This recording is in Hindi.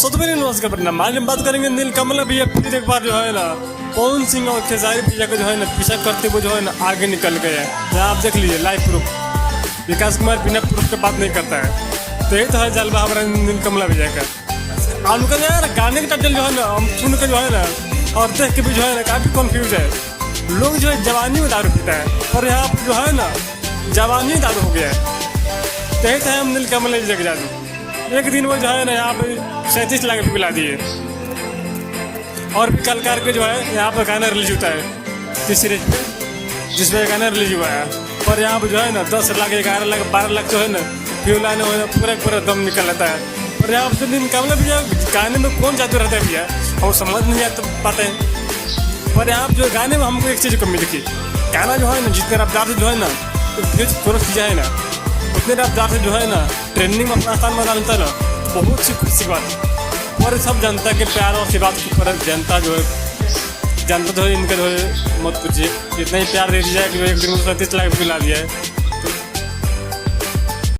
सोच भी नहीं उसका परिणाम। मान बात करेंगे नीलकमल भैया, फिर एक बार जो है ना पवन सिंह और खेसारी भैया को जो है ना पीछा करते हुए जो है ना आगे निकल गए हैं। यहाँ आप देख लीजिए लाइव प्रूफ। विकास कुमार बिना प्रूफ के बात नहीं करता है। तो यही तो है जलवा हमारा नीलकमल भैया का। उनका जो है ना गाने का टाइटल जो है ना हम सुन के जो है ना और देख के भी जो है ना काफ़ी कन्फ्यूज है। लोग जो है जवानी में दारू पीता है और यहाँ पर जो है ना जवानी दारू हो गया है। तो यही था हम नीलकमल भैया के जादू। एक दिन वो जो है ना यहाँ पे 37 लाख पिला दिए। और भी कलकार के जो है यहाँ पर गाना रिलीज होता है जिस सीरीज पे, जिसमें गाना रिलीज हुआ है। और यहाँ पर जो है ना 10 लाख 11 लाख 12 लाख जो है ना फ्यू लाने हो पूरा दम निकल आता है। और यहाँ पर नीलकमल भैया गाने में कौन जादू रहता है भैया हम समझ नहीं आता पाते हैं। और यहाँ जो गाने में हमको एक चीज़ कमी दिखी, गाना जो है ना जितने रफ्तार से जो है ना थोड़ा चीज़ें है ना उतने रफ्तार से जो है ना ट्रेंडिंग में अपना स्थान बना लेता है ना, बहुत सी खुशी की बात। और सब जनता के प्यार और आशीर्वाद की फर्क जनता जो है इनका जो है मत पूछिए, इतना ही प्यार दे दिया कि एक दिन 37 लाख पिला दिया है।